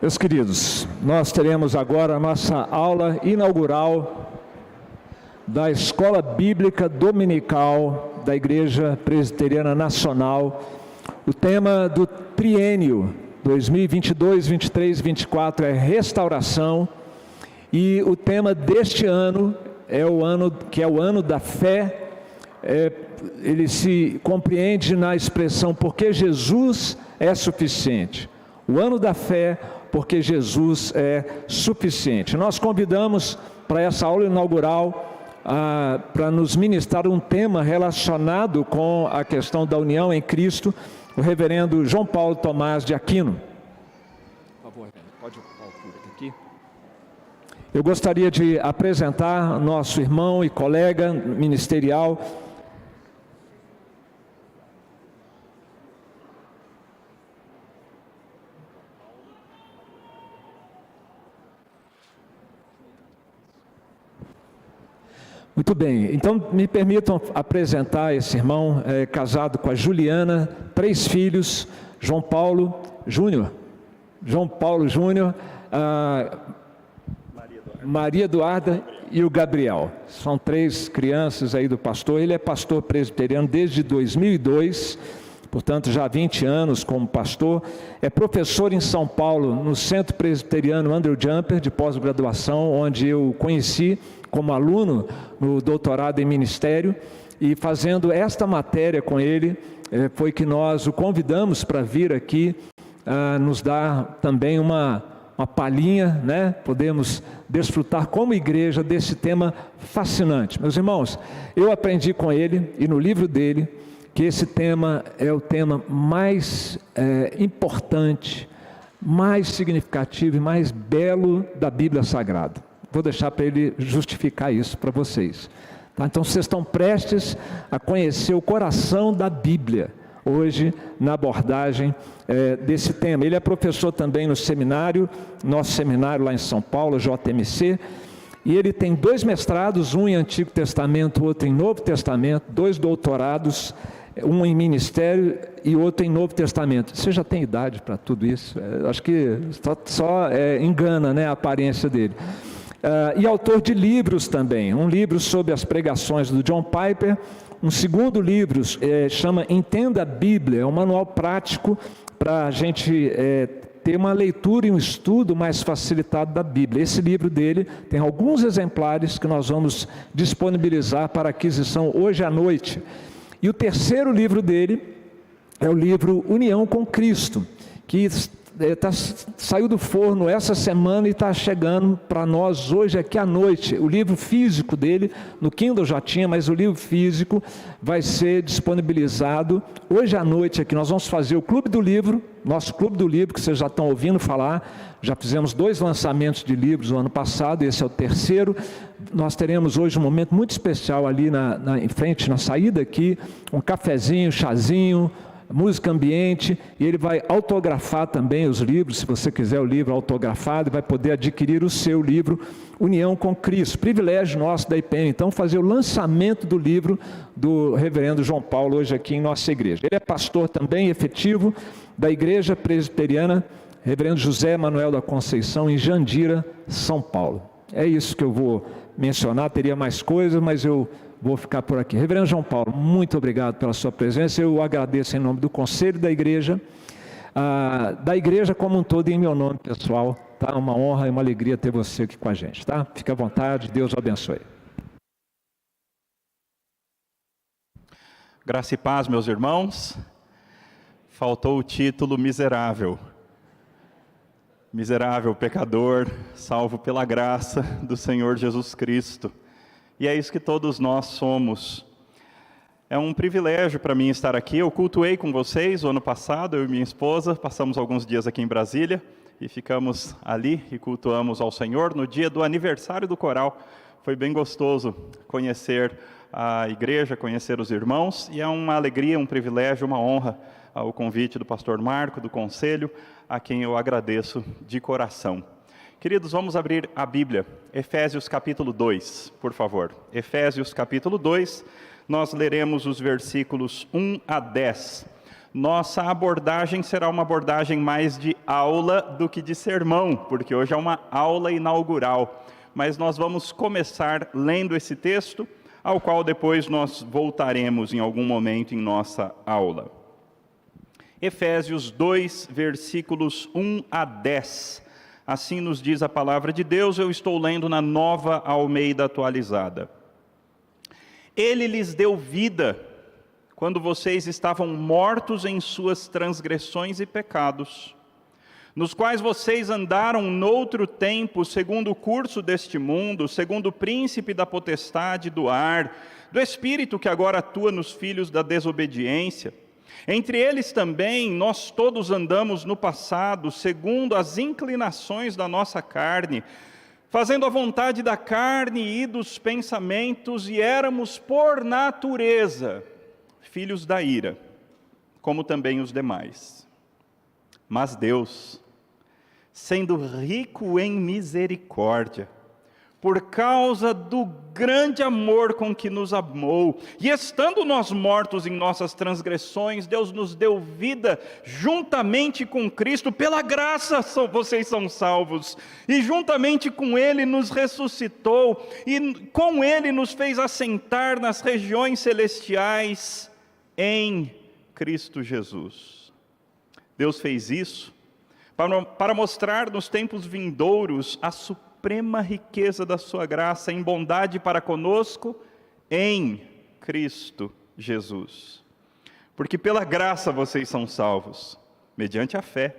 Meus queridos, nós teremos agora a nossa aula inaugural da Escola Bíblica Dominical da Igreja Presbiteriana Nacional. O tema do triênio 2022, 23, 24 é restauração, e o tema deste ano é o ano da fé. Ele se compreende na expressão porque Jesus é suficiente. O ano da fé, porque Jesus é suficiente. Nós convidamos para essa aula inaugural para nos ministrar um tema relacionado com a questão da união em Cristo, o reverendo João Paulo Tomás de Aquino. Por favor, pode ocupar o público aqui. Eu gostaria de apresentar nosso irmão e colega ministerial, Muito bem, então me permitam apresentar esse irmão, casado com a Juliana, 3 filhos, João Paulo Júnior, Maria Eduarda e o Gabriel. São 3 crianças aí do pastor. Ele é pastor presbiteriano desde 2002, portanto já há 20 anos como pastor. É professor em São Paulo, no Centro Presbiteriano Andrew Jumper, de pós-graduação, onde eu conheci como aluno no doutorado em ministério, e fazendo esta matéria com ele, foi que nós o convidamos para vir aqui nos dar também uma palhinha, né? Podemos desfrutar como igreja desse tema fascinante. Meus irmãos, eu aprendi com ele e no livro dele que esse tema é o tema mais importante, mais significativo e mais belo da Bíblia Sagrada. Vou deixar para ele justificar isso para vocês. Tá? Então, vocês estão prestes a conhecer o coração da Bíblia, hoje, na abordagem desse tema. Ele é professor também no seminário, nosso seminário lá em São Paulo, JMC, e ele tem 2 mestrados, um em Antigo Testamento, outro em Novo Testamento, 2 doutorados, um em ministério e outro em Novo Testamento. Você já tem idade para tudo isso? Acho que só engana, né, a aparência dele. E autor de livros também, um livro sobre as pregações do John Piper, um segundo livro chama Entenda a Bíblia, é um manual prático para a gente ter uma leitura e um estudo mais facilitado da Bíblia. Esse livro dele tem alguns exemplares que nós vamos disponibilizar para aquisição hoje à noite. E o terceiro livro dele é o livro União com Cristo, que saiu do forno essa semana e está chegando para nós hoje aqui à noite. O livro físico dele, no Kindle já tinha, mas o livro físico vai ser disponibilizado hoje à noite aqui. Nós vamos fazer o Clube do Livro, nosso Clube do Livro, que vocês já estão ouvindo falar. Já fizemos 2 lançamentos de livros no ano passado, esse é o terceiro. Nós teremos hoje um momento muito especial ali em frente, na saída aqui, um cafezinho, chazinho, música ambiente, e ele vai autografar também os livros, se você quiser o livro autografado, vai poder adquirir o seu livro União com Cristo. Privilégio nosso da IPM, então, fazer o lançamento do livro do reverendo João Paulo hoje aqui em nossa igreja. Ele é pastor também efetivo da Igreja Presbiteriana Reverendo José Manuel da Conceição, em Jandira, São Paulo. É isso que eu vou mencionar, teria mais coisas, mas eu vou ficar por aqui. Reverendo João Paulo, muito obrigado pela sua presença. Eu agradeço em nome do Conselho da Igreja como um todo e em meu nome pessoal. Tá? Uma honra e uma alegria ter você aqui com a gente. Tá? Fique à vontade, Deus o abençoe. Graça e paz, meus irmãos. Faltou o título miserável. Miserável pecador, salvo pela graça do Senhor Jesus Cristo. E é isso que todos nós somos. É um privilégio para mim estar aqui. Eu cultuei com vocês o ano passado, eu e minha esposa, passamos alguns dias aqui em Brasília e ficamos ali e cultuamos ao Senhor no dia do aniversário do coral. Foi bem gostoso conhecer a igreja, conhecer os irmãos, e é uma alegria, um privilégio, uma honra o convite do pastor Marco, do conselho, a quem eu agradeço de coração. Queridos, vamos abrir a Bíblia, Efésios capítulo 2, por favor. Efésios capítulo 2, nós leremos os versículos 1 a 10. Nossa abordagem será uma abordagem mais de aula do que de sermão, porque hoje é uma aula inaugural. Mas nós vamos começar lendo esse texto, ao qual depois nós voltaremos em algum momento em nossa aula. Efésios 2, versículos 1 a 10. Assim nos diz a palavra de Deus, eu estou lendo na Nova Almeida Atualizada. Ele lhes deu vida quando vocês estavam mortos em suas transgressões e pecados, nos quais vocês andaram noutro tempo, segundo o curso deste mundo, segundo o príncipe da potestade do ar, do espírito que agora atua nos filhos da desobediência. Entre eles também nós todos andamos no passado, segundo as inclinações da nossa carne, fazendo a vontade da carne e dos pensamentos, e éramos por natureza filhos da ira, como também os demais. Mas Deus, sendo rico em misericórdia, por causa do grande amor com que nos amou, e estando nós mortos em nossas transgressões, Deus nos deu vida juntamente com Cristo, pela graça vocês são salvos, e juntamente com Ele nos ressuscitou, e com Ele nos fez assentar nas regiões celestiais, em Cristo Jesus. Deus fez isso para mostrar nos tempos vindouros a suprema riqueza da sua graça em bondade para conosco em Cristo Jesus. Porque pela graça vocês são salvos, mediante a fé.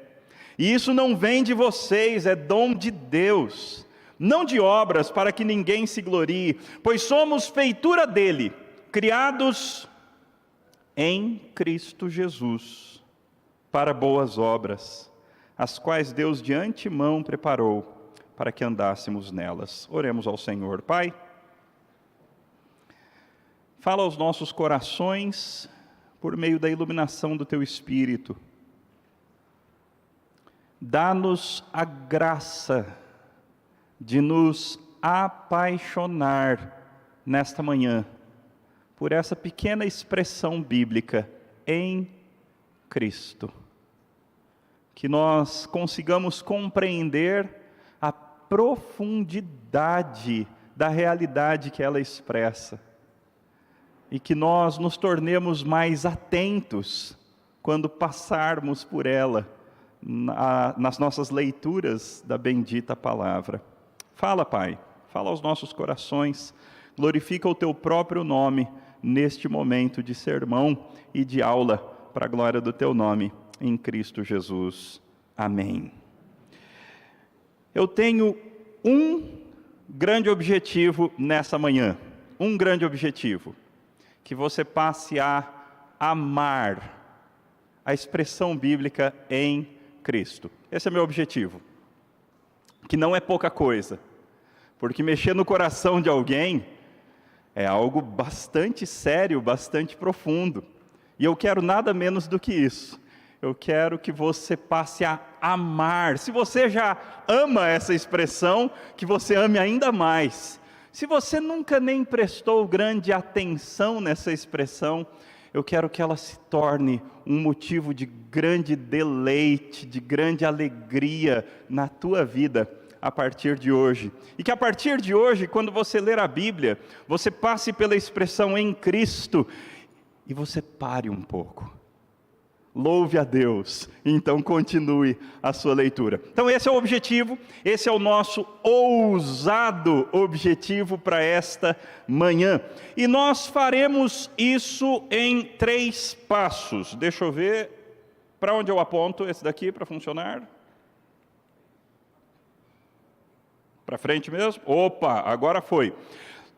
E isso não vem de vocês, é dom de Deus, não de obras para que ninguém se glorie, pois somos feitura dele, criados em Cristo Jesus, para boas obras, as quais Deus de antemão preparou para que andássemos nelas. Oremos ao Senhor. Pai, fala aos nossos corações por meio da iluminação do Teu Espírito. Dá-nos a graça de nos apaixonar nesta manhã por essa pequena expressão bíblica, em Cristo. Que nós consigamos compreender a profundidade da realidade que ela expressa. E que nós nos tornemos mais atentos quando passarmos por ela, nas nossas leituras da bendita palavra. Fala, Pai, fala aos nossos corações, glorifica o Teu próprio nome, neste momento de sermão e de aula, para a glória do Teu nome, em Cristo Jesus. Amém. Eu tenho um grande objetivo nessa manhã, um grande objetivo, que você passe a amar a expressão bíblica em Cristo. Esse é meu objetivo, que não é pouca coisa, porque mexer no coração de alguém é algo bastante sério, bastante profundo. E eu quero nada menos do que isso. Eu quero que você passe a amar. Se você já ama essa expressão, que você ame ainda mais. Se você nunca nem prestou grande atenção nessa expressão, eu quero que ela se torne um motivo de grande deleite, de grande alegria na tua vida, a partir de hoje. E que a partir de hoje, quando você ler a Bíblia, você passe pela expressão em Cristo, e você pare um pouco. Louve a Deus, e então continue a sua leitura. Então esse é o objetivo, esse é o nosso ousado objetivo para esta manhã. E nós faremos isso em 3 passos. Deixa eu ver, para onde eu aponto esse daqui para funcionar? Para frente mesmo? Opa, agora foi.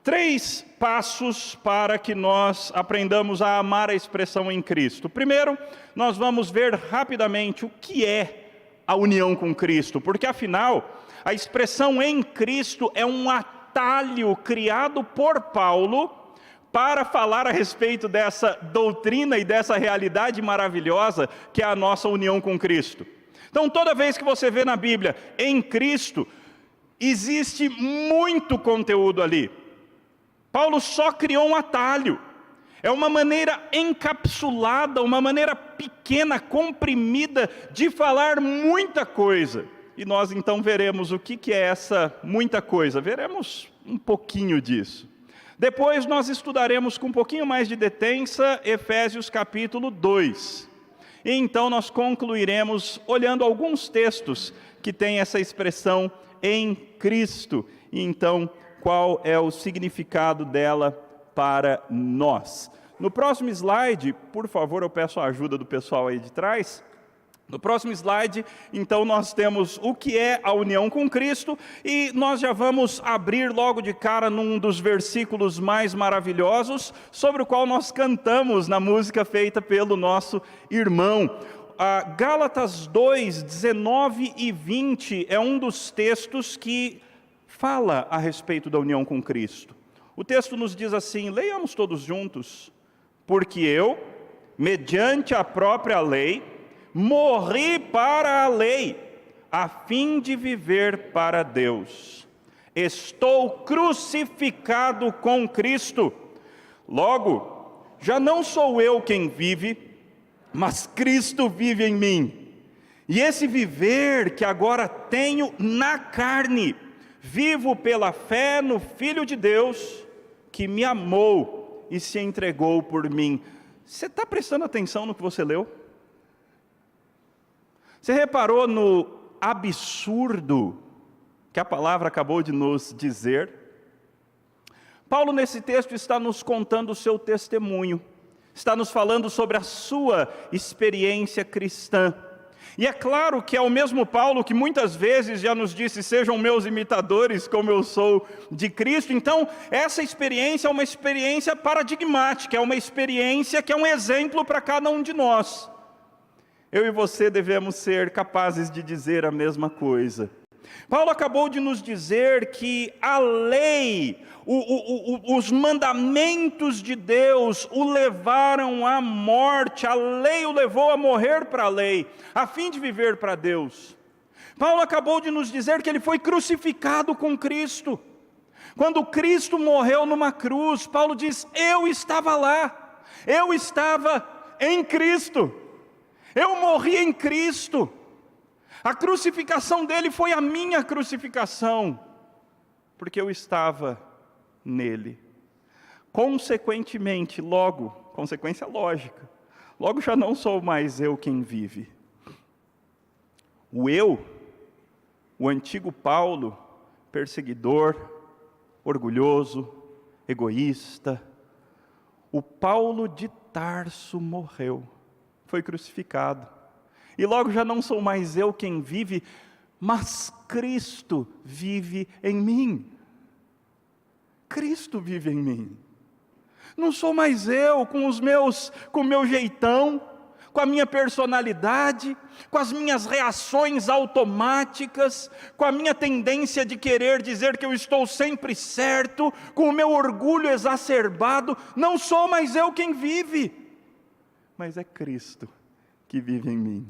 3 passos para que nós aprendamos a amar a expressão em Cristo. Primeiro, nós vamos ver rapidamente o que é a união com Cristo, porque afinal, a expressão em Cristo é um atalho criado por Paulo para falar a respeito dessa doutrina e dessa realidade maravilhosa que é a nossa união com Cristo. Então, toda vez que você vê na Bíblia, em Cristo, existe muito conteúdo ali. Paulo só criou um atalho. É uma maneira encapsulada, uma maneira pequena, comprimida, de falar muita coisa. E nós então veremos o que é essa muita coisa. Veremos um pouquinho disso. Depois nós estudaremos com um pouquinho mais de detença Efésios capítulo 2. E então nós concluiremos olhando alguns textos que têm essa expressão em Cristo. E então, qual é o significado dela para nós? No próximo slide, por favor, eu peço a ajuda do pessoal aí de trás. No próximo slide, então, nós temos o que é a união com Cristo, e nós já vamos abrir logo de cara num dos versículos mais maravilhosos, sobre o qual nós cantamos na música feita pelo nosso irmão. Gálatas 2, 19 e 20 é um dos textos que fala a respeito da união com Cristo. O texto nos diz assim, leiamos todos juntos. Porque eu, mediante a própria lei, morri para a lei, a fim de viver para Deus. Estou crucificado com Cristo. Logo, já não sou eu quem vive, mas Cristo vive em mim. E esse viver que agora tenho na carne, vivo pela fé no Filho de Deus, que me amou e se entregou por mim. Você está prestando atenção no que você leu? Você reparou no absurdo que a palavra acabou de nos dizer? Paulo, nesse texto, está nos contando o seu testemunho, está nos falando sobre a sua experiência cristã. E é claro que é o mesmo Paulo que muitas vezes já nos disse, sejam meus imitadores como eu sou de Cristo. Então, essa experiência é uma experiência paradigmática, é uma experiência que é um exemplo para cada um de nós. Eu e você devemos ser capazes de dizer a mesma coisa. Paulo acabou de nos dizer que a lei, os mandamentos de Deus o levaram à morte, a lei o levou a morrer para a lei, a fim de viver para Deus. Paulo acabou de nos dizer que ele foi crucificado com Cristo. Quando Cristo morreu numa cruz, Paulo diz, eu estava lá, eu estava em Cristo, eu morri em Cristo. A crucificação dele foi a minha crucificação, porque eu estava nele. Consequentemente, logo, consequência lógica, logo já não sou mais eu quem vive. O eu, o antigo Paulo, perseguidor, orgulhoso, egoísta, o Paulo de Tarso morreu, foi crucificado. E logo já não sou mais eu quem vive, mas Cristo vive em mim. Cristo vive em mim. Não sou mais eu com o meu jeitão, com a minha personalidade, com as minhas reações automáticas, com a minha tendência de querer dizer que eu estou sempre certo, com o meu orgulho exacerbado. Não sou mais eu quem vive, mas é Cristo que vive em mim.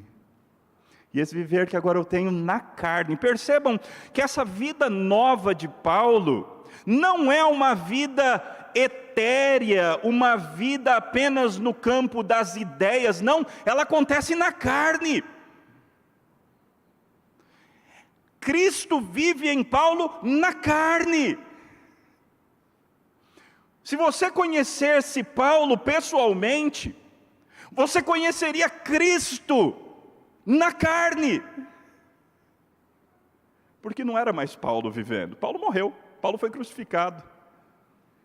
E esse viver que agora eu tenho na carne. Percebam que essa vida nova de Paulo não é uma vida etérea, uma vida apenas no campo das ideias. Não, ela acontece na carne. Cristo vive em Paulo na carne. Se você conhecesse Paulo pessoalmente, você conheceria Cristo na carne, porque não era mais Paulo vivendo, Paulo morreu, Paulo foi crucificado,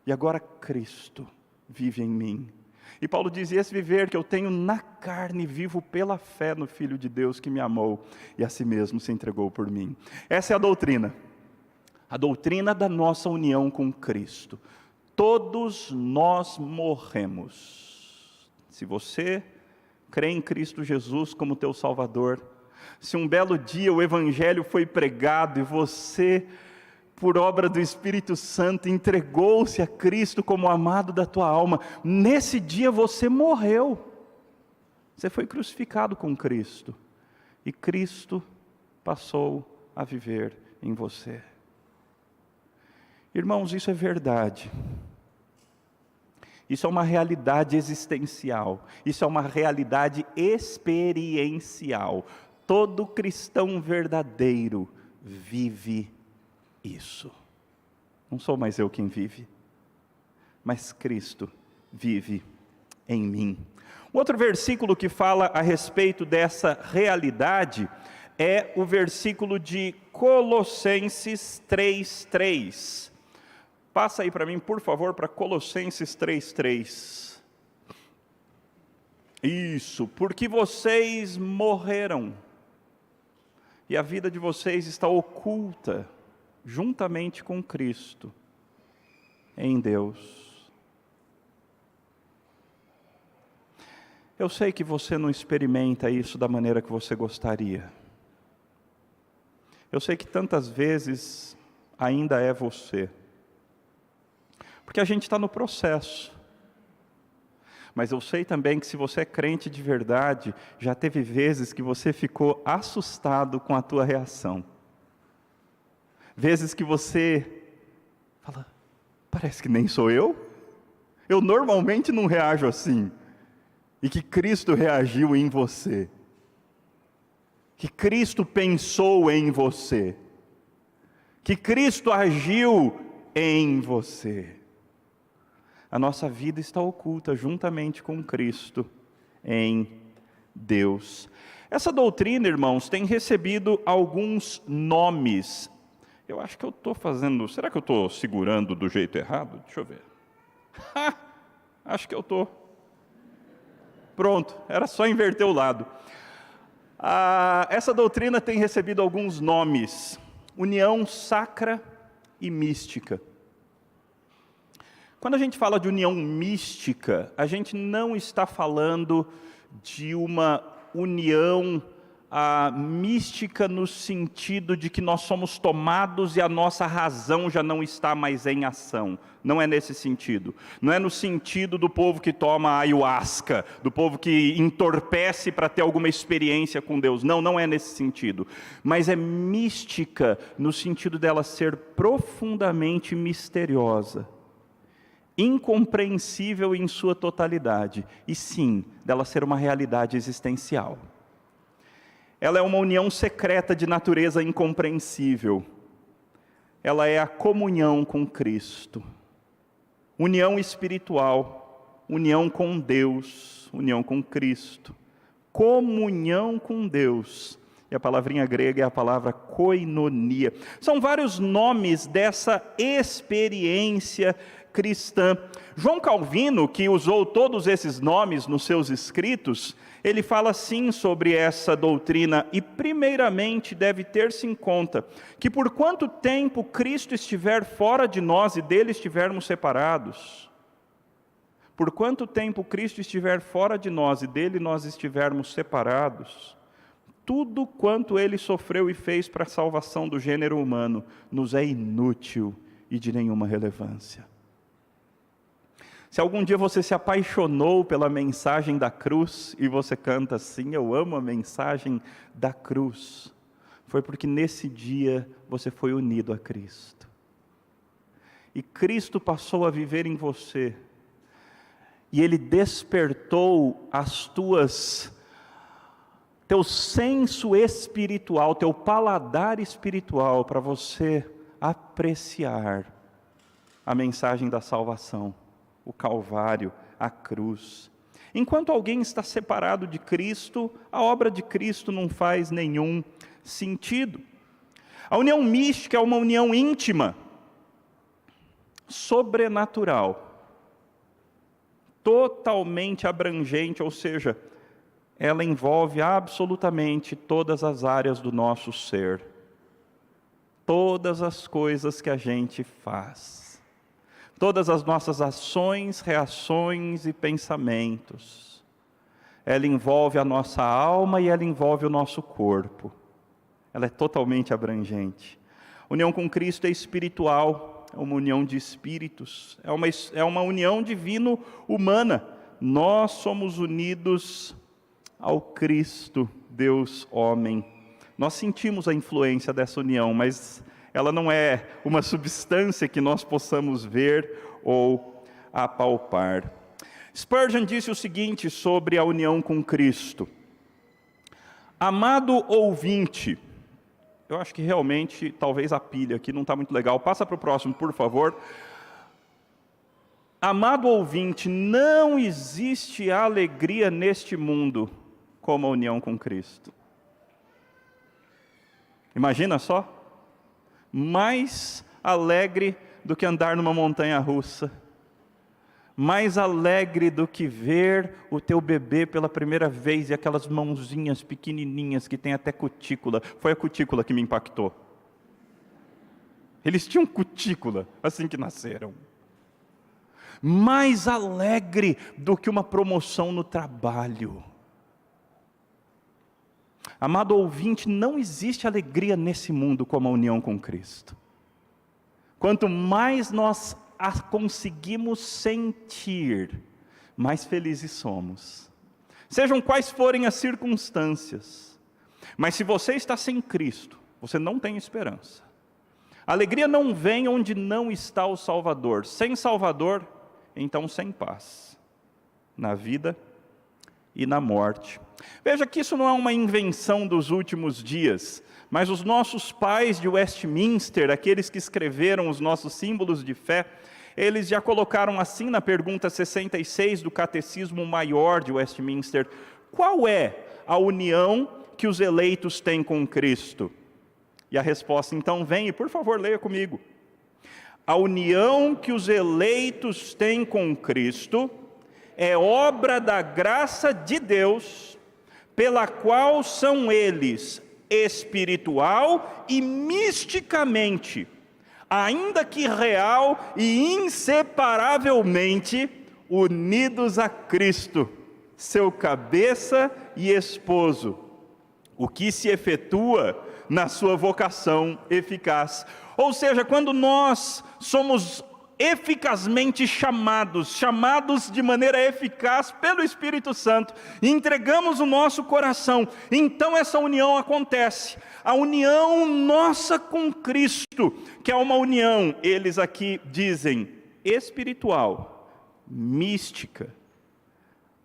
e agora Cristo vive em mim. E Paulo dizia, esse viver que eu tenho na carne, vivo pela fé no Filho de Deus que me amou, e a si mesmo se entregou por mim. Essa é a doutrina da nossa união com Cristo. Todos nós morremos. Se você crê em Cristo Jesus como teu Salvador, se um belo dia o Evangelho foi pregado e você, por obra do Espírito Santo, entregou-se a Cristo como amado da tua alma, nesse dia você morreu, você foi crucificado com Cristo, e Cristo passou a viver em você. Irmãos, isso é verdade. Isso é uma realidade existencial. Isso é uma realidade experiencial. Todo cristão verdadeiro vive isso. Não sou mais eu quem vive, mas Cristo vive em mim. Um outro versículo que fala a respeito dessa realidade é o versículo de Colossenses 3:3. Passa aí para mim, por favor, para Colossenses 3:3. Isso, porque vocês morreram, e a vida de vocês está oculta, juntamente com Cristo, em Deus. Eu sei que você não experimenta isso da maneira que você gostaria. Eu sei que tantas vezes ainda é você. Porque a gente está no processo. Mas eu sei também que se você é crente de verdade, já teve vezes que você ficou assustado com a tua reação. Vezes que você fala, parece que nem sou eu. Eu normalmente não reajo assim. E que Cristo reagiu em você. Que Cristo pensou em você. Que Cristo agiu em você. A nossa vida está oculta juntamente com Cristo em Deus. Essa doutrina, irmãos, tem recebido alguns nomes. Eu acho que eu estou fazendo... Será que eu estou segurando do jeito errado? Deixa eu ver. Acho que eu estou. Pronto, era só inverter o lado. Essa doutrina tem recebido alguns nomes. União sacra e mística. Quando a gente fala de união mística, a gente não está falando de uma união mística no sentido de que nós somos tomados e a nossa razão já não está mais em ação. Não é nesse sentido. Não é no sentido do povo que toma ayahuasca, do povo que entorpece para ter alguma experiência com Deus. Não, não é nesse sentido. Mas é mística no sentido dela ser profundamente misteriosa, incompreensível em sua totalidade, e sim, dela ser uma realidade existencial. Ela é uma união secreta de natureza incompreensível. Ela é a comunhão com Cristo. União espiritual, união com Deus, união com Cristo. Comunhão com Deus. E a palavrinha grega é a palavra koinonia. São vários nomes dessa experiência cristã. João Calvino, que usou todos esses nomes nos seus escritos, ele fala assim sobre essa doutrina, e primeiramente deve ter-se em conta que por quanto tempo Cristo estiver fora de nós e dele estivermos separados, por quanto tempo Cristo estiver fora de nós e dele nós estivermos separados, tudo quanto ele sofreu e fez para a salvação do gênero humano nos é inútil e de nenhuma relevância. Se algum dia você se apaixonou pela mensagem da cruz e você canta assim, eu amo a mensagem da cruz, foi porque nesse dia você foi unido a Cristo. E Cristo passou a viver em você. E Ele despertou teu senso espiritual, teu paladar espiritual para você apreciar a mensagem da salvação. O Calvário, a cruz. Enquanto alguém está separado de Cristo, a obra de Cristo não faz nenhum sentido. A união mística é uma união íntima, sobrenatural, totalmente abrangente, ou seja, ela envolve absolutamente todas as áreas do nosso ser, todas as coisas que a gente faz. Todas as nossas ações, reações e pensamentos. Ela envolve a nossa alma e ela envolve o nosso corpo. Ela é totalmente abrangente. União com Cristo é espiritual, é uma união de espíritos, é uma união divino-humana. Nós somos unidos ao Cristo, Deus homem. Nós sentimos a influência dessa união, mas ela não é uma substância que nós possamos ver ou apalpar. Spurgeon disse o seguinte sobre a união com Cristo: amado ouvinte, eu acho que realmente, talvez a pilha aqui não está muito legal, passa para o próximo, por favor. Amado ouvinte, não existe alegria neste mundo como a união com Cristo. Imagina só, mais alegre do que andar numa montanha russa, mais alegre do que ver o teu bebê pela primeira vez e aquelas mãozinhas pequenininhas que tem até cutícula. Foi a cutícula que me impactou. Eles tinham cutícula assim que nasceram. Mais alegre do que uma promoção no trabalho. Amado ouvinte, não existe alegria nesse mundo como a união com Cristo. Quanto mais nós a conseguimos sentir, mais felizes somos. Sejam quais forem as circunstâncias. Mas se você está sem Cristo, você não tem esperança. A alegria não vem onde não está o Salvador. Sem Salvador, então sem paz. Na vida e na morte. Veja que isso não é uma invenção dos últimos dias, mas os nossos pais de Westminster, aqueles que escreveram os nossos símbolos de fé, eles já colocaram assim na pergunta 66 do Catecismo Maior de Westminster: qual é a união que os eleitos têm com Cristo? E a resposta então vem, e por favor leia comigo. A união que os eleitos têm com Cristo é obra da graça de Deus, pela qual são eles espiritual e misticamente, ainda que real e inseparavelmente, unidos a Cristo, seu cabeça e esposo, o que se efetua na sua vocação eficaz. Ou seja, quando nós somos eficazmente chamados de maneira eficaz pelo Espírito Santo, e entregamos o nosso coração, então essa união acontece, a união nossa com Cristo, que é uma união, eles aqui dizem, espiritual, mística,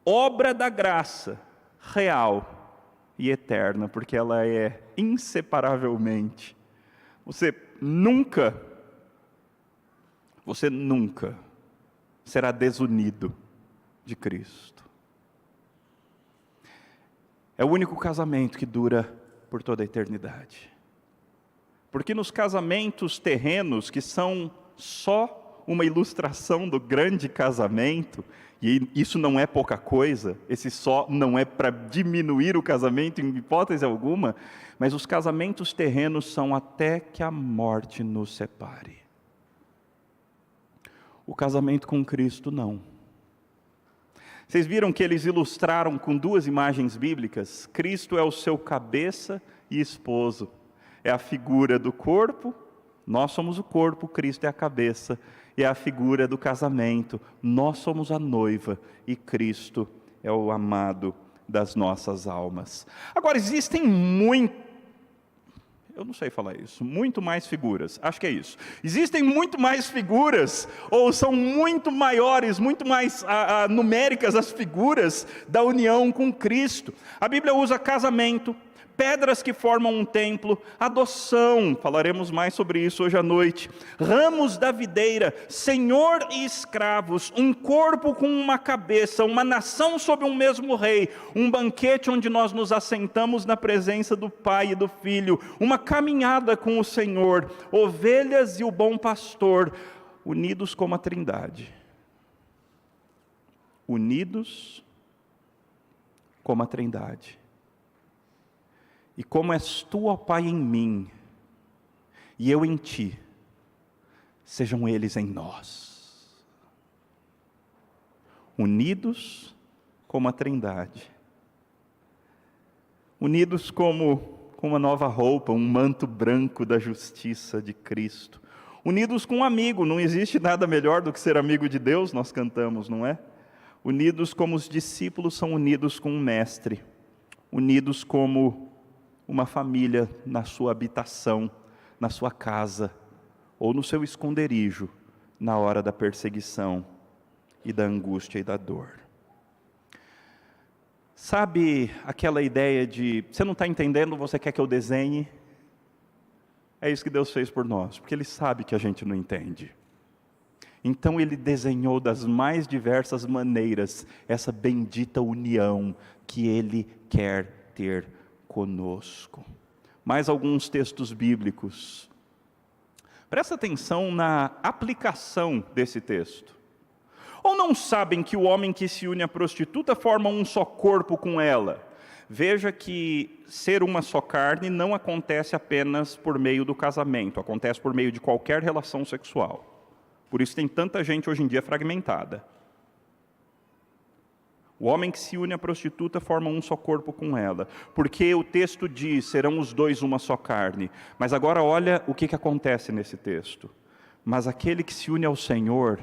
obra da graça, real e eterna, porque ela é inseparavelmente. Você nunca será desunido de Cristo. É o único casamento que dura por toda a eternidade. Porque nos casamentos terrenos, que são só uma ilustração do grande casamento, e isso não é pouca coisa, esse só não é para diminuir o casamento em hipótese alguma, mas os casamentos terrenos são até que a morte nos separe. O casamento com Cristo não. Vocês viram que eles ilustraram com duas imagens bíblicas? Cristo é o seu cabeça e esposo. É a figura do corpo, nós somos o corpo, Cristo é a cabeça. É a figura do casamento, nós somos a noiva e Cristo é o amado das nossas almas. Agora existem muito mais figuras, acho que é isso. Existem muito mais figuras, ou são muito maiores, muito mais numéricas as figuras da união com Cristo. A Bíblia usa casamento, pedras que formam um templo, adoção, falaremos mais sobre isso hoje à noite, ramos da videira, senhor e escravos, um corpo com uma cabeça, uma nação sob um mesmo rei, um banquete onde nós nos assentamos na presença do Pai e do Filho, uma caminhada com o Senhor, ovelhas e o bom pastor, unidos como a Trindade. Unidos como a Trindade. E como és tu, ó Pai, em mim, e eu em ti, sejam eles em nós. Unidos como a Trindade. Unidos como uma nova roupa, um manto branco da justiça de Cristo. Unidos com um amigo, não existe nada melhor do que ser amigo de Deus, nós cantamos, não é? Unidos como os discípulos são unidos com um mestre. Unidos como uma família na sua habitação, na sua casa, ou no seu esconderijo, na hora da perseguição e da angústia e da dor. Sabe aquela ideia de, você não está entendendo, você quer que eu desenhe? É isso que Deus fez por nós, porque Ele sabe que a gente não entende. Então Ele desenhou das mais diversas maneiras essa bendita união que Ele quer ter conosco. Mais alguns textos bíblicos. Presta atenção na aplicação desse texto. Ou não sabem que o homem que se une à prostituta forma um só corpo com ela? Veja que ser uma só carne não acontece apenas por meio do casamento, acontece por meio de qualquer relação sexual. Por isso tem tanta gente hoje em dia fragmentada. O homem que se une à prostituta forma um só corpo com ela. Porque o texto diz, serão os dois uma só carne. Mas agora olha o que acontece nesse texto. Mas aquele que se une ao Senhor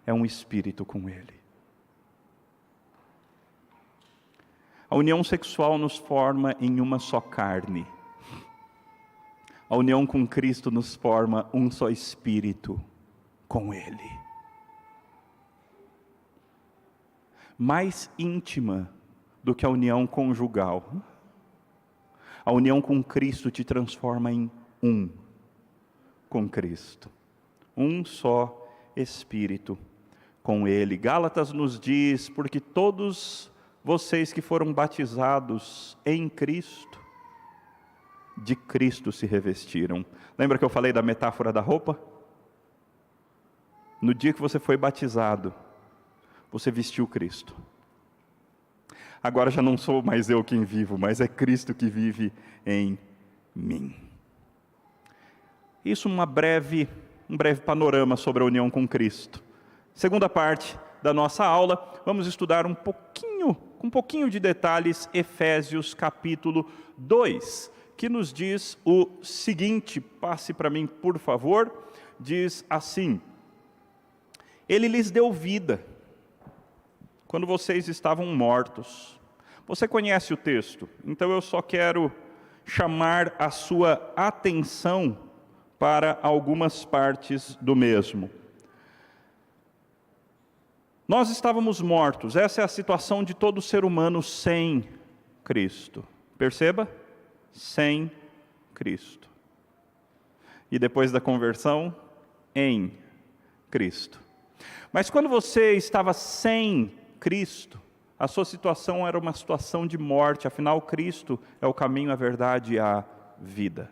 é um espírito com Ele. A união sexual nos forma em uma só carne. A união com Cristo nos forma um só espírito com Ele. Mais íntima do que a união conjugal. A união com Cristo te transforma em um com Cristo. Um só espírito com Ele. Gálatas nos diz, porque todos vocês que foram batizados em Cristo, de Cristo se revestiram. Lembra que eu falei da metáfora da roupa? No dia que você foi batizado, você vestiu Cristo. Agora já não sou mais eu quem vivo, mas é Cristo que vive em mim. Isso um breve panorama sobre a união com Cristo. Segunda parte da nossa aula, vamos estudar com um pouquinho de detalhes, Efésios capítulo 2, que nos diz o seguinte, passe para mim por favor, diz assim: Ele lhes deu vida, quando vocês estavam mortos. Você conhece o texto, então eu só quero chamar a sua atenção para algumas partes do mesmo. Nós estávamos mortos, essa é a situação de todo ser humano sem Cristo. Perceba? Sem Cristo. E depois da conversão, em Cristo. Mas quando você estava sem Cristo, a sua situação era uma situação de morte, afinal Cristo é o caminho, a verdade e a vida.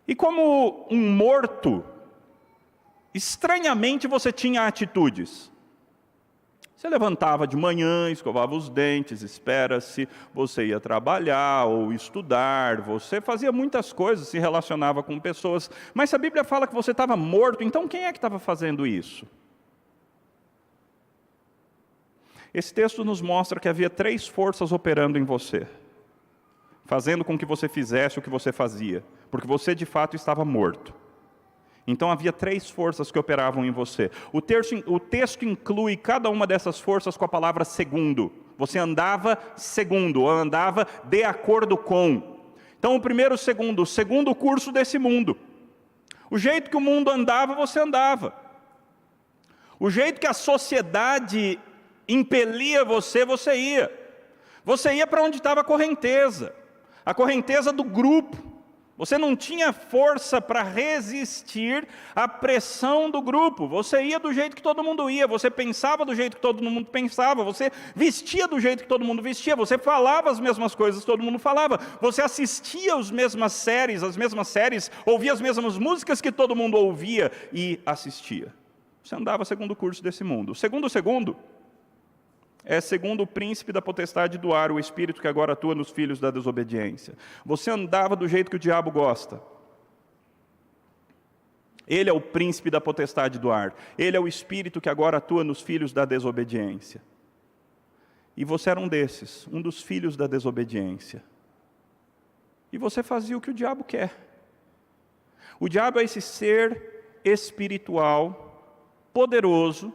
E como um morto, estranhamente você tinha atitudes. Você levantava de manhã, escovava os dentes, espera-se, você ia trabalhar ou estudar, você fazia muitas coisas, se relacionava com pessoas, mas se a Bíblia fala que você estava morto, então quem é que estava fazendo isso? Esse texto nos mostra que havia 3 forças operando em você, fazendo com que você fizesse o que você fazia, porque você de fato estava morto. Então havia 3 forças que operavam em você. O texto inclui cada uma dessas forças com a palavra segundo. Você andava segundo, ou andava de acordo com. Então o segundo curso desse mundo. O jeito que o mundo andava, você andava. O jeito que a sociedade impelia você, você ia. Você ia para onde estava a correnteza do grupo. Você não tinha força para resistir à pressão do grupo. Você ia do jeito que todo mundo ia. Você pensava do jeito que todo mundo pensava. Você vestia do jeito que todo mundo vestia. Você falava as mesmas coisas que todo mundo falava. Você assistia as mesmas séries, ouvia as mesmas músicas que todo mundo ouvia e assistia. Você andava segundo o curso desse mundo. O segundo é segundo o príncipe da potestade do ar, o espírito que agora atua nos filhos da desobediência. Você andava do jeito que o diabo gosta. Ele é o príncipe da potestade do ar. Ele é o espírito que agora atua nos filhos da desobediência. E você era um desses, um dos filhos da desobediência. E você fazia o que o diabo quer. O diabo é esse ser espiritual, poderoso,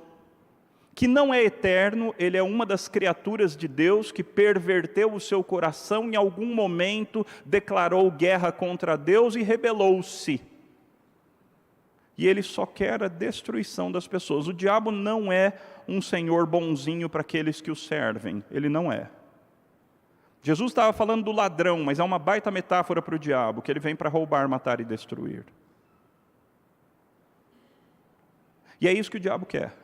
que não é eterno, ele é uma das criaturas de Deus que perverteu o seu coração, em algum momento declarou guerra contra Deus e rebelou-se. e ele só quer a destruição das pessoas. O diabo não é um senhor bonzinho para aqueles que o servem, ele não é. Jesus estava falando do ladrão, mas é uma baita metáfora para o diabo, que ele vem para roubar, matar e destruir. E é isso que o diabo quer.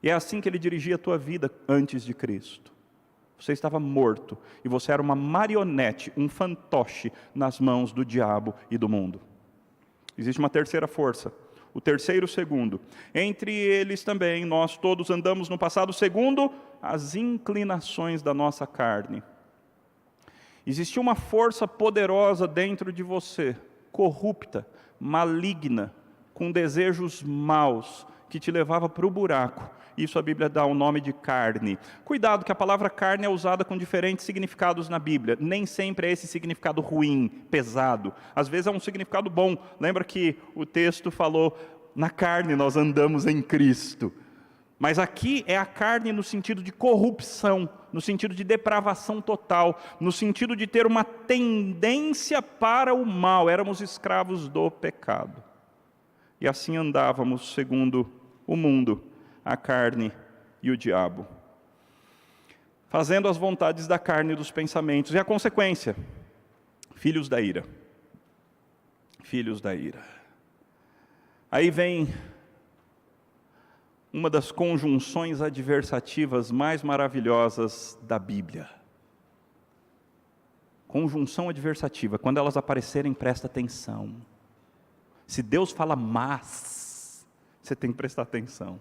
E é assim que ele dirigia a tua vida antes de Cristo. Você estava morto, e você era uma marionete, um fantoche nas mãos do diabo e do mundo. Existe uma terceira força, o terceiro segundo. Entre eles também, nós todos andamos no passado segundo as inclinações da nossa carne. Existia uma força poderosa dentro de você, corrupta, maligna, com desejos maus, que te levava para o buraco. Isso a Bíblia dá o nome de carne. Cuidado que a palavra carne é usada com diferentes significados na Bíblia. Nem sempre é esse significado ruim, pesado. Às vezes é um significado bom. Lembra que o texto falou, na carne nós andamos em Cristo. Mas aqui é a carne no sentido de corrupção, no sentido de depravação total, no sentido de ter uma tendência para o mal. Éramos escravos do pecado. E assim andávamos segundo o mundo, a carne e o diabo, fazendo as vontades da carne e dos pensamentos. E a consequência? Filhos da ira. Filhos da ira. Aí vem uma das conjunções adversativas mais maravilhosas da Bíblia. Conjunção adversativa, quando elas aparecerem, presta atenção. Se Deus fala mas, você tem que prestar atenção.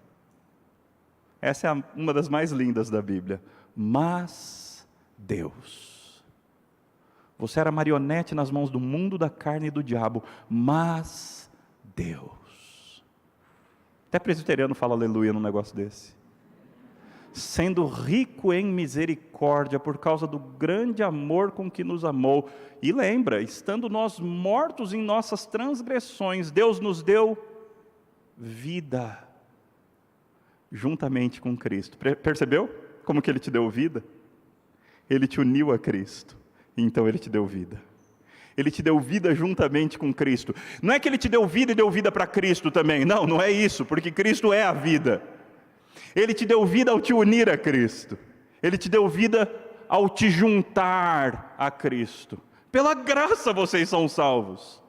Essa é uma das mais lindas da Bíblia. Mas Deus. Você era marionete nas mãos do mundo, da carne e do diabo. Mas Deus. Até presbiteriano fala aleluia num negócio desse. Sendo rico em misericórdia, por causa do grande amor com que nos amou. E lembra, estando nós mortos em nossas transgressões, Deus nos deu vida, juntamente com Cristo. Percebeu como que Ele te deu vida? Ele te uniu a Cristo, então Ele te deu vida. Ele te deu vida juntamente com Cristo. Não é que Ele te deu vida e deu vida para Cristo também, não é isso, porque Cristo é a vida. Ele te deu vida ao te unir a Cristo. Ele te deu vida ao te juntar a Cristo. Pela graça vocês são salvos.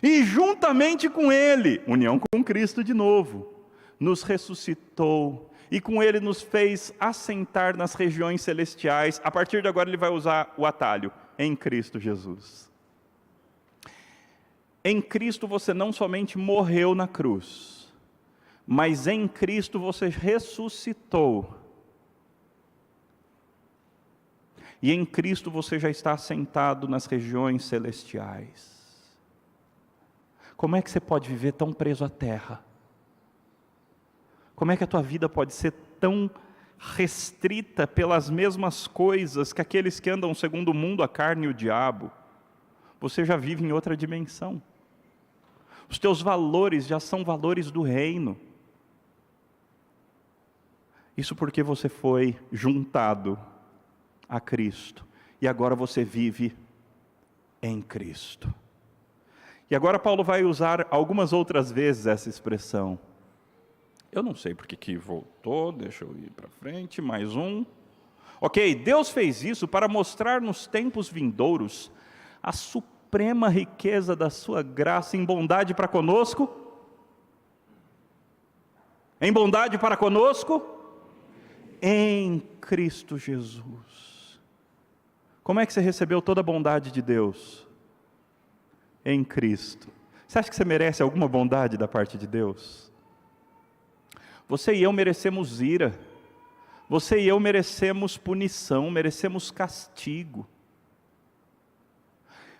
E juntamente com Ele, união com Cristo de novo, nos ressuscitou. E com Ele nos fez assentar nas regiões celestiais. A partir de agora Ele vai usar o atalho, em Cristo Jesus. Em Cristo você não somente morreu na cruz, mas em Cristo você ressuscitou. E em Cristo você já está assentado nas regiões celestiais. Como é que você pode viver tão preso à terra? Como é que a tua vida pode ser tão restrita pelas mesmas coisas que aqueles que andam segundo o mundo, a carne e o diabo? Você já vive em outra dimensão. Os teus valores já são valores do reino. Isso porque você foi juntado a Cristo. E agora você vive em Cristo. E agora Paulo vai usar algumas outras vezes essa expressão. Eu não sei porque que voltou, deixa eu ir para frente, mais um. Ok, Deus fez isso para mostrar nos tempos vindouros a suprema riqueza da sua graça em bondade para conosco. Em bondade para conosco, em Cristo Jesus. Como é que você recebeu toda a bondade de Deus? Em Cristo. Você acha que você merece alguma bondade da parte de Deus? Você e eu merecemos ira. Você e eu merecemos punição, merecemos castigo.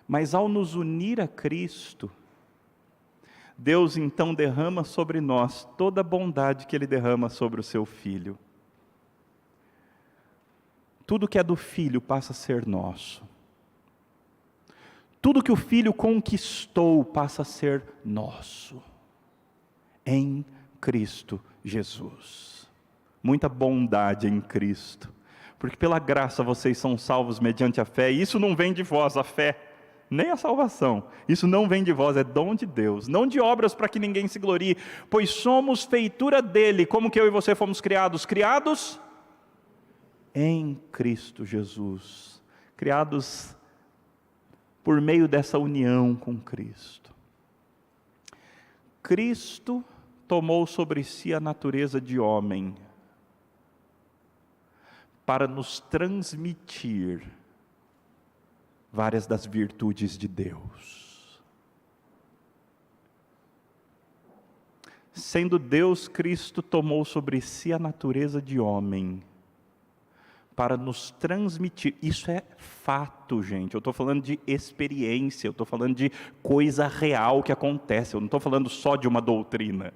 Mas ao nos unir a Cristo, Deus então derrama sobre nós toda a bondade que Ele derrama sobre o seu Filho. Tudo que é do Filho passa a ser nosso. Tudo que o Filho conquistou passa a ser nosso. Em Cristo Jesus. Muita bondade em Cristo. Porque pela graça vocês são salvos mediante a fé. E isso não vem de vós, a fé nem a salvação. Isso não vem de vós, é dom de Deus, não de obras para que ninguém se glorie, pois somos feitura dele, como que eu e você fomos criados? Criados em Cristo Jesus, criados por meio dessa união com Cristo. Cristo tomou sobre si a natureza de homem, para nos transmitir várias das virtudes de Deus. Sendo Deus, Cristo tomou sobre si a natureza de homem, para nos transmitir. Isso é fato, gente. Eu estou falando de experiência, eu estou falando de coisa real que acontece. Eu não estou falando só de uma doutrina.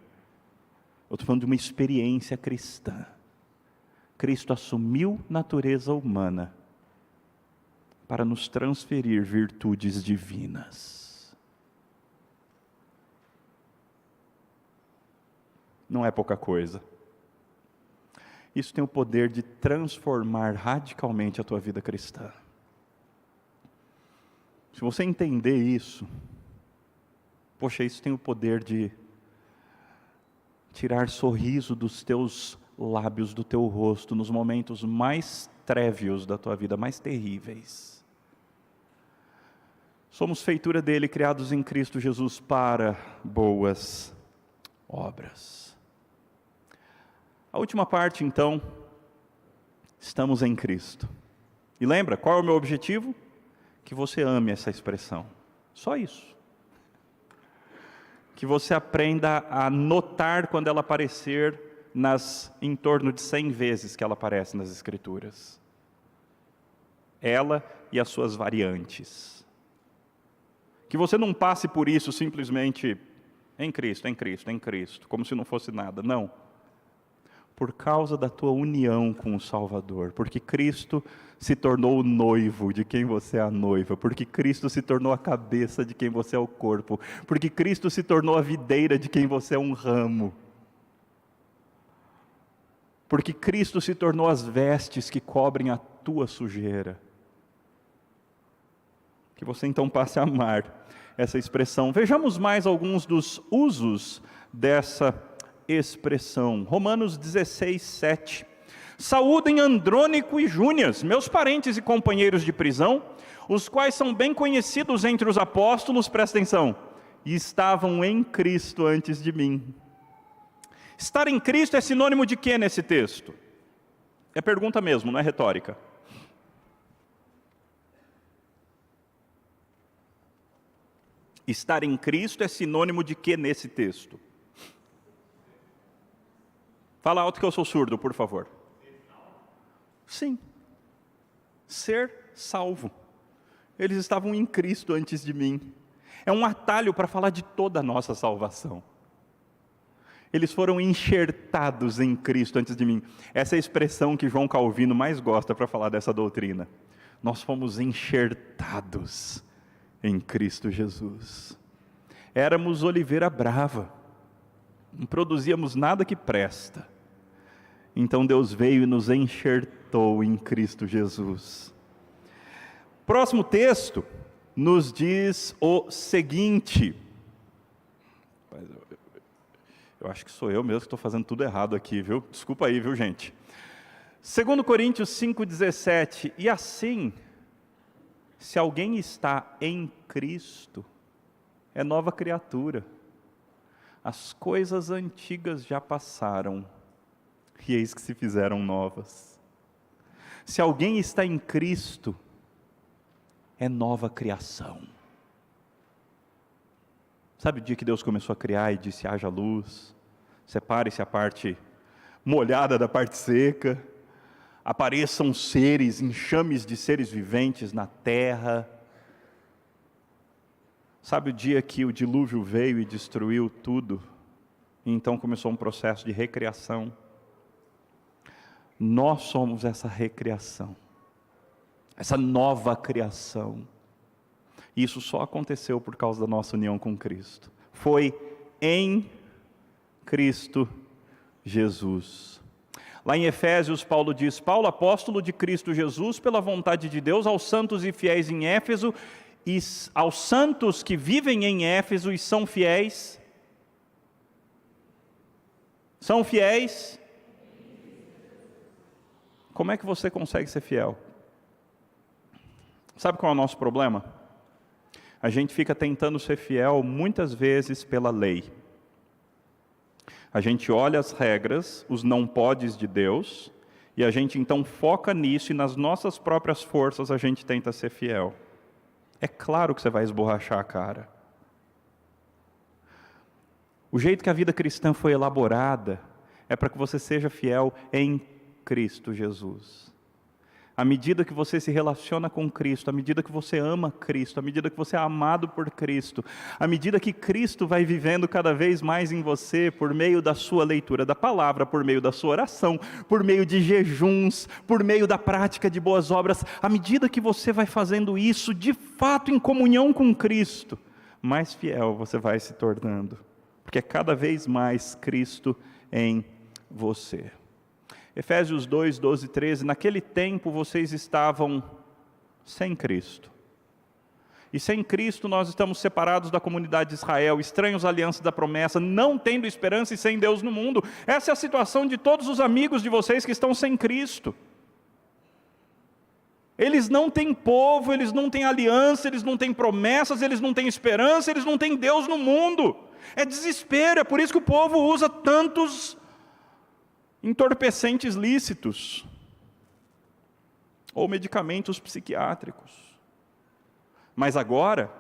Eu estou falando de uma experiência cristã. Cristo assumiu natureza humana para nos transferir virtudes divinas. Não é pouca coisa. Isso tem o poder de transformar radicalmente a tua vida cristã. Se você entender isso, poxa, isso tem o poder de tirar sorriso dos teus lábios, do teu rosto, nos momentos mais trévios da tua vida, mais terríveis. Somos feitura dele, criados em Cristo Jesus para boas obras. A última parte, então, estamos em Cristo. E lembra, qual é o meu objetivo? Que você ame essa expressão. Só isso. Que você aprenda a notar quando ela aparecer em torno de 100 vezes que ela aparece nas Escrituras. Ela e as suas variantes. Que você não passe por isso simplesmente em Cristo, em Cristo, em Cristo, como se não fosse nada. Não. Por causa da tua união com o Salvador, porque Cristo se tornou o noivo de quem você é a noiva, porque Cristo se tornou a cabeça de quem você é o corpo, porque Cristo se tornou a videira de quem você é um ramo, porque Cristo se tornou as vestes que cobrem a tua sujeira. Que você então passe a amar essa expressão. Vejamos mais alguns dos usos dessa expressão. Romanos 16, 7. Saúdem Andrônico e Júnias, meus parentes e companheiros de prisão, os quais são bem conhecidos entre os apóstolos, presta atenção, e estavam em Cristo antes de mim. Estar em Cristo é sinônimo de quê nesse texto? É pergunta mesmo, não é retórica. Estar em Cristo é sinônimo de quê nesse texto? Fala alto que eu sou surdo, por favor. Sim. Ser salvo. Eles estavam em Cristo antes de mim. É um atalho para falar de toda a nossa salvação. Eles foram enxertados em Cristo antes de mim. Essa é a expressão que João Calvino mais gosta para falar dessa doutrina. Nós fomos enxertados em Cristo Jesus. Éramos oliveira brava. Não produzíamos nada que presta. Então Deus veio e nos enxertou em Cristo Jesus. Próximo texto nos diz o seguinte. Eu acho que sou eu mesmo que estou fazendo tudo errado aqui, viu? Desculpa aí, viu, gente? 2 Coríntios 5,17. E assim, se alguém está em Cristo, é nova criatura. As coisas antigas já passaram, e eis que se fizeram novas. Se alguém está em Cristo, é nova criação. Sabe o dia que Deus começou a criar e disse, haja luz, separe-se a parte molhada da parte seca, apareçam seres, enxames de seres viventes na terra. Sabe o dia que o dilúvio veio e destruiu tudo? E então começou um processo de recriação. Nós somos essa recriação, essa nova criação. Isso só aconteceu por causa da nossa união com Cristo. Foi em Cristo Jesus. Lá em Efésios, Paulo diz, Paulo, apóstolo de Cristo Jesus, pela vontade de Deus, aos santos e fiéis em Éfeso e aos santos que vivem em Éfeso e são fiéis? São fiéis? Como é que você consegue ser fiel? Sabe qual é o nosso problema? A gente fica tentando ser fiel muitas vezes pela lei. A gente olha as regras, os não podes de Deus, e a gente então foca nisso e nas nossas próprias forças a gente tenta ser fiel. É claro que você vai esborrachar a cara. O jeito que a vida cristã foi elaborada é para que você seja fiel em Cristo Jesus. À medida que você se relaciona com Cristo, à medida que você ama Cristo, à medida que você é amado por Cristo, à medida que Cristo vai vivendo cada vez mais em você, por meio da sua leitura da palavra, por meio da sua oração, por meio de jejuns, por meio da prática de boas obras, à medida que você vai fazendo isso, de fato em comunhão com Cristo, mais fiel você vai se tornando, porque é cada vez mais Cristo em você. Efésios 2, 12 e 13, naquele tempo vocês estavam sem Cristo. E sem Cristo nós estamos separados da comunidade de Israel, estranhos à aliança da promessa, não tendo esperança e sem Deus no mundo. Essa é a situação de todos os amigos de vocês que estão sem Cristo. Eles não têm povo, eles não têm aliança, eles não têm promessas, eles não têm esperança, eles não têm Deus no mundo. É desespero, é por isso que o povo usa tantos entorpecentes lícitos ou medicamentos psiquiátricos. Mas agora,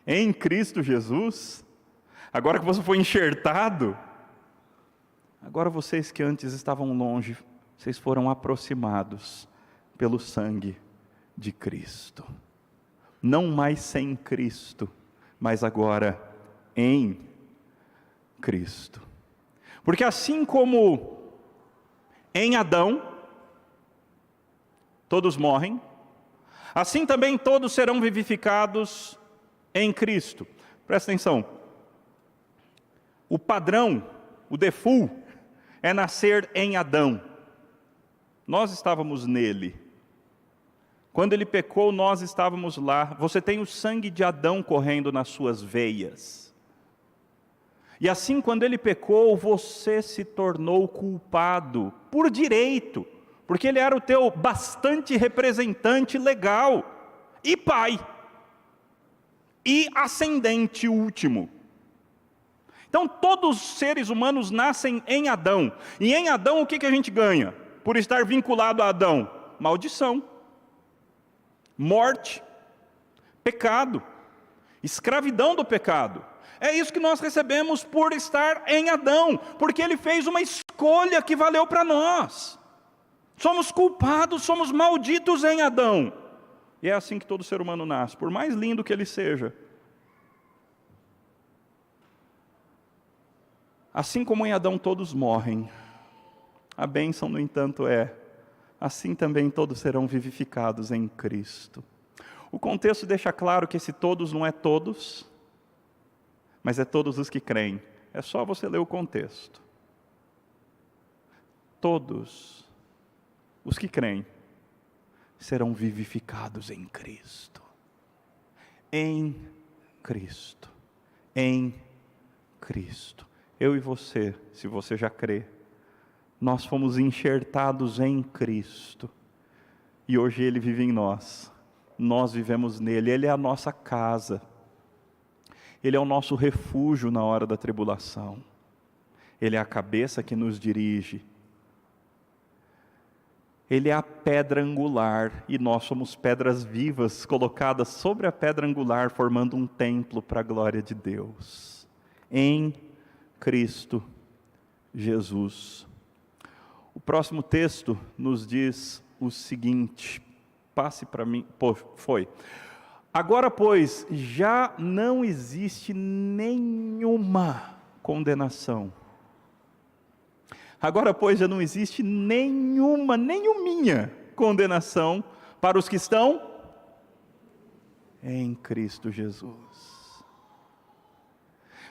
em Cristo Jesus, agora que você foi enxertado, agora vocês que antes estavam longe, vocês foram aproximados pelo sangue de Cristo. Não mais sem Cristo, mas agora em Cristo. Porque assim como em Adão, todos morrem, assim também todos serão vivificados em Cristo. Presta atenção. O padrão, o default, é nascer em Adão. Nós estávamos nele. Quando ele pecou, nós estávamos lá. Você tem o sangue de Adão correndo nas suas veias. E assim, quando ele pecou, você se tornou culpado por direito, porque ele era o teu bastante representante legal, e pai, e ascendente último. Então, todos os seres humanos nascem em Adão, e em Adão o que a gente ganha? Por estar vinculado a Adão? Maldição, morte, pecado, escravidão do pecado. É isso que nós recebemos por estar em Adão, porque ele fez uma escolha que valeu para nós. Somos culpados, somos malditos em Adão. E é assim que todo ser humano nasce, por mais lindo que ele seja. Assim como em Adão todos morrem, a bênção, no entanto, é: assim também todos serão vivificados em Cristo. O contexto deixa claro que esse todos não é todos, mas é todos os que creem. É só você ler o contexto. Todos os que creem serão vivificados em Cristo. Em Cristo. Em Cristo. Eu e você, se você já crê, nós fomos enxertados em Cristo. E hoje Ele vive em nós. Nós vivemos nele. Ele é a nossa casa. Ele é o nosso refúgio na hora da tribulação. Ele é a cabeça que nos dirige. Ele é a pedra angular, e nós somos pedras vivas, colocadas sobre a pedra angular, formando um templo para a glória de Deus. Em Cristo Jesus. O próximo texto nos diz o seguinte, passe para mim, foi. Agora, pois, já não existe nenhuma condenação. Agora, pois, já não existe nenhuminha condenação para os que estão em Cristo Jesus.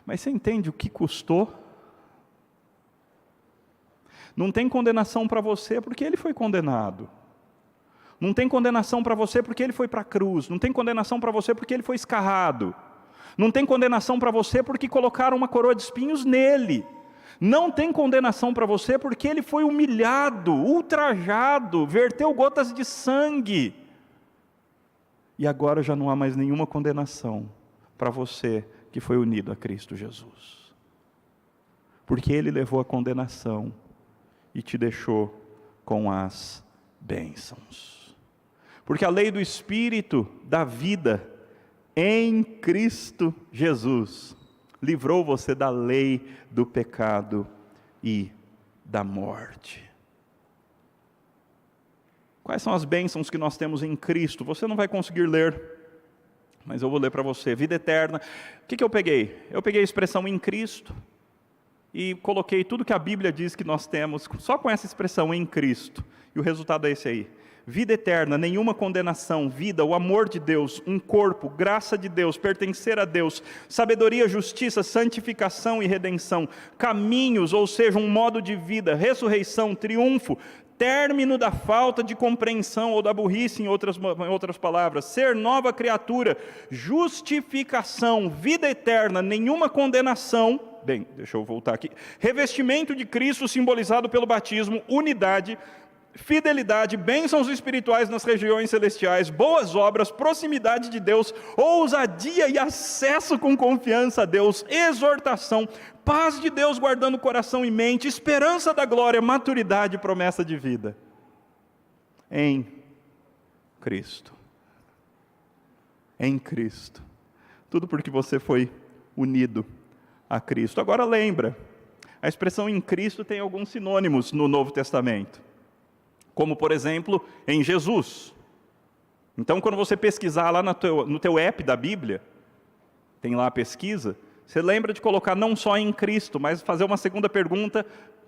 Mas você entende o que custou? Não tem condenação para você porque ele foi condenado. Não tem condenação para você porque ele foi para a cruz. Não tem condenação para você porque ele foi escarrado. Não tem condenação para você porque colocaram uma coroa de espinhos nele. Não tem condenação para você porque ele foi humilhado, ultrajado, verteu gotas de sangue. E agora já não há mais nenhuma condenação para você que foi unido a Cristo Jesus. Porque ele levou a condenação e te deixou com as bênçãos. Porque a lei do Espírito da vida em Cristo Jesus livrou você da lei do pecado e da morte. Quais são as bênçãos que nós temos em Cristo? Você não vai conseguir ler, mas eu vou ler para você. Vida eterna. O que eu peguei? Eu peguei a expressão em Cristo e coloquei tudo que a Bíblia diz que nós temos, só com essa expressão em Cristo. E o resultado é esse aí. Vida eterna, nenhuma condenação, vida, o amor de Deus, um corpo, graça de Deus, pertencer a Deus, sabedoria, justiça, santificação e redenção, caminhos, ou seja, um modo de vida, ressurreição, triunfo, término da falta de compreensão ou da burrice, em outras palavras, ser nova criatura, justificação, vida eterna, nenhuma condenação. Bem, deixa eu voltar aqui. Revestimento de Cristo simbolizado pelo batismo, unidade, fidelidade, bênçãos espirituais nas regiões celestiais, boas obras, proximidade de Deus, ousadia e acesso com confiança a Deus, exortação, paz de Deus guardando o coração e mente, esperança da glória, maturidade e promessa de vida. Em Cristo. Em Cristo. Tudo porque você foi unido a Cristo. Agora lembra, a expressão em Cristo tem alguns sinônimos no Novo Testamento. Como, por exemplo, em Jesus. Então, quando você pesquisar lá no teu app da Bíblia, tem lá a pesquisa, você lembra de colocar não só em Cristo, mas fazer uma segunda pergunta,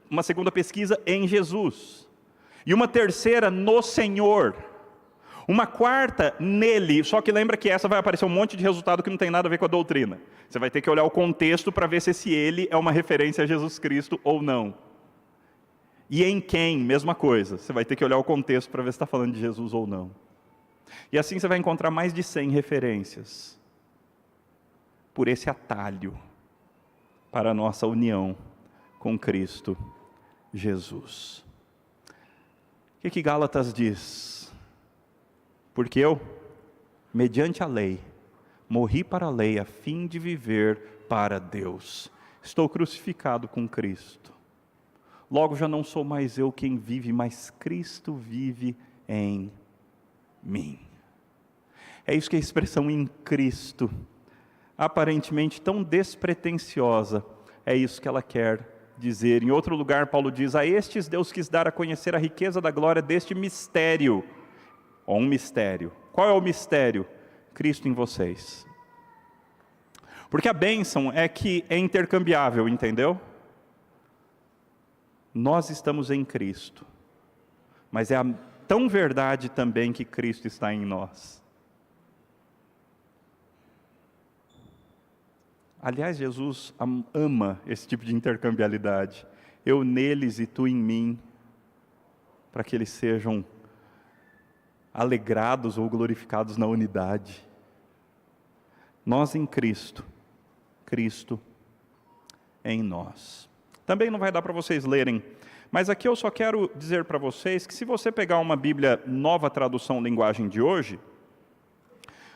uma segunda pesquisa em Jesus. E uma terceira no Senhor. Uma quarta nele, só que lembra que essa vai aparecer um monte de resultado que não tem nada a ver com a doutrina. Você vai ter que olhar o contexto para ver se esse ele é uma referência a Jesus Cristo ou não. E em quem, mesma coisa. Você vai ter que olhar o contexto para ver se está falando de Jesus ou não. E assim você vai encontrar mais de 100 referências. Por esse atalho. Para a nossa união com Cristo Jesus. O que Gálatas diz? Porque eu, mediante a lei, morri para a lei a fim de viver para Deus. Estou crucificado com Cristo. Logo já não sou mais eu quem vive, mas Cristo vive em mim. É isso que a expressão em Cristo, aparentemente tão despretensiosa, é isso que ela quer dizer. Em outro lugar, Paulo diz, a estes Deus quis dar a conhecer a riqueza da glória deste mistério. Ou um mistério. Qual é o mistério? Cristo em vocês. Porque a bênção é que é intercambiável, entendeu? Nós estamos em Cristo, mas é tão verdade também que Cristo está em nós. Aliás, Jesus ama esse tipo de intercambialidade. Eu neles e tu em mim, para que eles sejam alegrados ou glorificados na unidade. Nós em Cristo, Cristo em nós. Também não vai dar para vocês lerem, mas aqui eu só quero dizer para vocês que se você pegar uma Bíblia Nova Tradução Linguagem de hoje,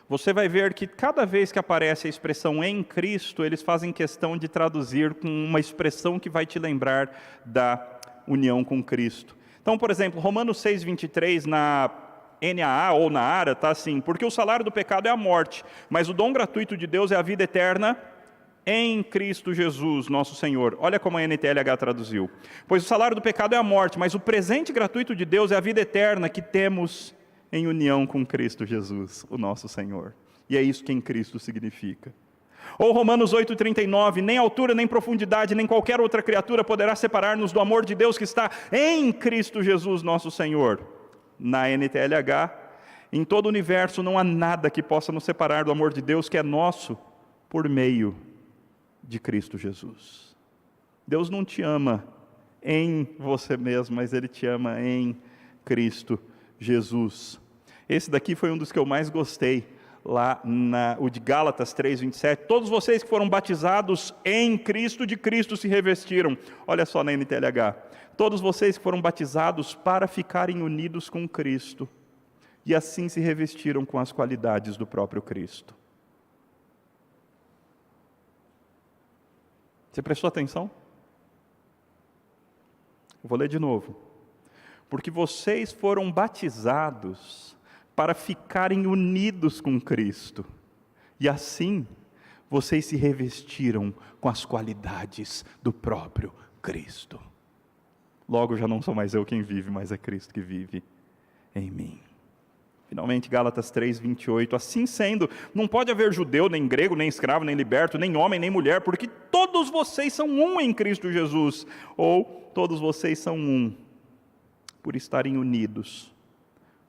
você vai ver que cada vez que aparece a expressão em Cristo, eles fazem questão de traduzir com uma expressão que vai te lembrar da união com Cristo. Então, por exemplo, Romanos 6:23 na NAA ou na ARA está assim, porque o salário do pecado é a morte, mas o dom gratuito de Deus é a vida eterna em Cristo Jesus, nosso Senhor. Olha como a NTLH traduziu. Pois o salário do pecado é a morte, mas o presente gratuito de Deus é a vida eterna que temos em união com Cristo Jesus, o nosso Senhor. E é isso que em Cristo significa. Ou Romanos 8:39, nem altura, nem profundidade, nem qualquer outra criatura poderá separar-nos do amor de Deus que está em Cristo Jesus, nosso Senhor. Na NTLH, em todo o universo não há nada que possa nos separar do amor de Deus que é nosso por meio de Cristo Jesus. Deus não te ama em você mesmo, mas Ele te ama em Cristo Jesus, Esse daqui foi um dos que eu mais gostei, lá o de Gálatas 3:27. Todos vocês que foram batizados em Cristo, de Cristo se revestiram. Olha só na NTLH. Todos vocês que foram batizados para ficarem unidos com Cristo, e assim se revestiram com as qualidades do próprio Cristo. Você prestou atenção? Eu vou ler de novo. Porque vocês foram batizados para ficarem unidos com Cristo, e assim vocês se revestiram com as qualidades do próprio Cristo. Logo já não sou mais eu quem vive, mas é Cristo que vive em mim. Finalmente, Gálatas 3:28, assim sendo, não pode haver judeu, nem grego, nem escravo, nem liberto, nem homem, nem mulher, porque todos vocês são um em Cristo Jesus, ou todos vocês são um, por estarem unidos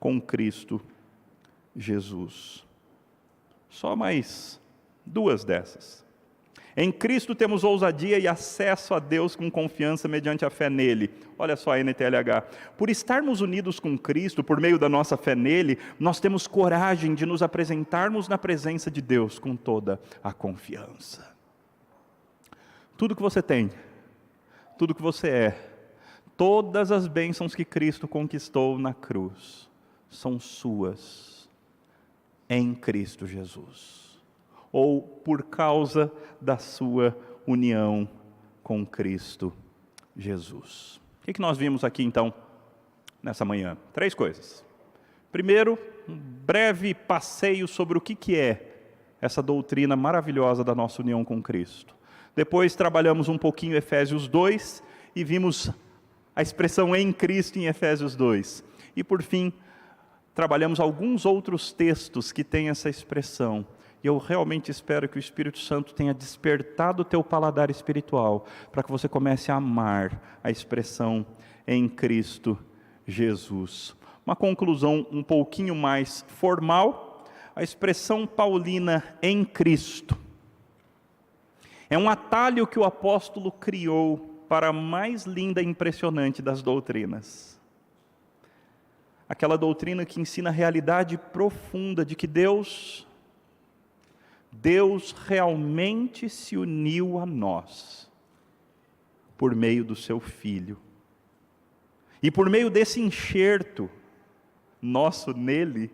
com Cristo Jesus. Só mais duas dessas. Em Cristo temos ousadia e acesso a Deus com confiança mediante a fé nele. Olha só a NTLH. Por estarmos unidos com Cristo, por meio da nossa fé nele, nós temos coragem de nos apresentarmos na presença de Deus com toda a confiança. Tudo que você tem, tudo que você é, todas as bênçãos que Cristo conquistou na cruz, são suas em Cristo Jesus, ou por causa da sua união com Cristo Jesus. O que nós vimos aqui então, nessa manhã? 3 coisas. Primeiro, um breve passeio sobre o que é essa doutrina maravilhosa da nossa união com Cristo. Depois trabalhamos um pouquinho Efésios 2 e vimos a expressão em Cristo em Efésios 2. E por fim, trabalhamos alguns outros textos que têm essa expressão. E eu realmente espero que o Espírito Santo tenha despertado o teu paladar espiritual, para que você comece a amar a expressão em Cristo Jesus. Uma conclusão um pouquinho mais formal, a expressão paulina em Cristo. É um atalho que o apóstolo criou para a mais linda e impressionante das doutrinas. Aquela doutrina que ensina a realidade profunda de que Deus realmente se uniu a nós, por meio do seu Filho. E por meio desse enxerto nosso nele,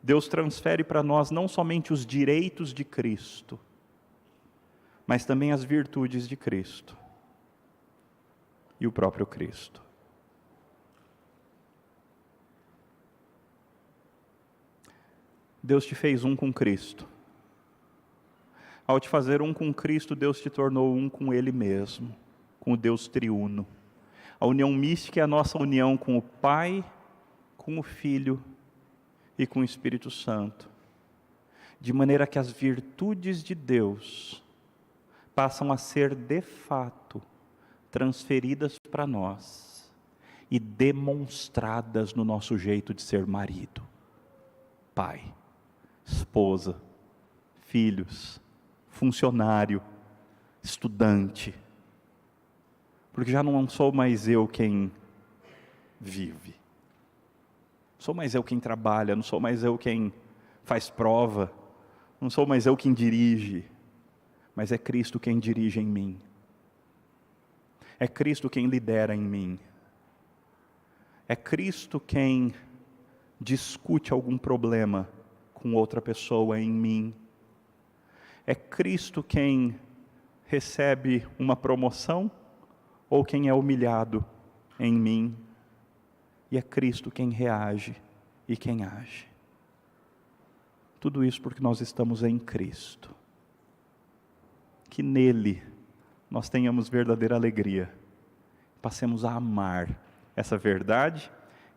Deus transfere para nós não somente os direitos de Cristo, mas também as virtudes de Cristo e o próprio Cristo. Deus te fez um com Cristo. Ao te fazer um com Cristo, Deus te tornou um com Ele mesmo, com o Deus triuno. A união mística é a nossa união com o Pai, com o Filho e com o Espírito Santo. De maneira que as virtudes de Deus passam a ser de fato transferidas para nós e demonstradas no nosso jeito de ser marido, pai, esposa, filhos, funcionário, estudante. Porque já não sou mais eu quem vive. Não sou mais eu quem trabalha, não sou mais eu quem faz prova, não sou mais eu quem dirige, mas é Cristo quem dirige em mim. É Cristo quem lidera em mim. É Cristo quem discute algum problema com outra pessoa em mim. É Cristo quem recebe uma promoção ou quem é humilhado em mim. E é Cristo quem reage e quem age. Tudo isso porque nós estamos em Cristo. Que nele nós tenhamos verdadeira alegria. Passemos a amar essa verdade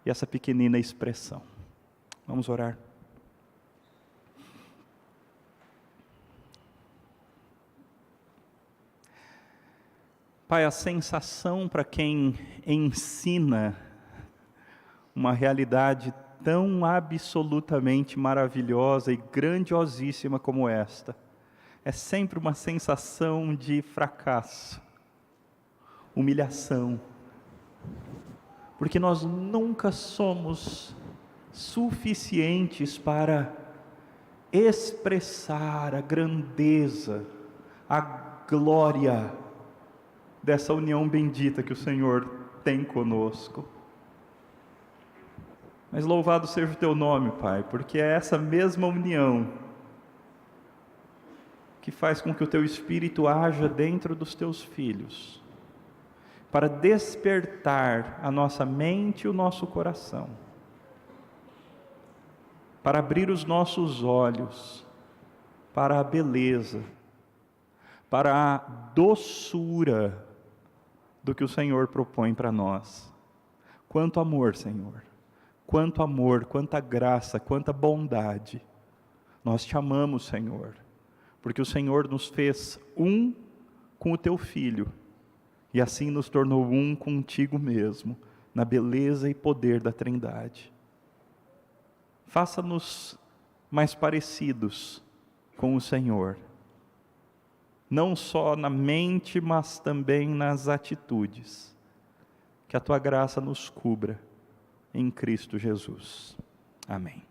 e essa pequenina expressão. Vamos orar. Pai, a sensação para quem ensina uma realidade tão absolutamente maravilhosa e grandiosíssima como esta, é sempre uma sensação de fracasso, humilhação, porque nós nunca somos suficientes para expressar a grandeza, a glória dessa união bendita que o Senhor tem conosco. Mas louvado seja o teu nome, Pai, porque é essa mesma união que faz com que o teu Espírito haja dentro dos teus filhos, para despertar a nossa mente e o nosso coração, para abrir os nossos olhos para a beleza, para a doçura do que o Senhor propõe para nós. Quanto amor, Senhor! Quanto amor, quanta graça, quanta bondade! Nós te amamos, Senhor, porque o Senhor nos fez um com o teu Filho, e assim nos tornou um contigo mesmo, na beleza e poder da Trindade. Faça-nos mais parecidos com o Senhor, não só na mente, mas também nas atitudes. Que a tua graça nos cubra, em Cristo Jesus. Amém.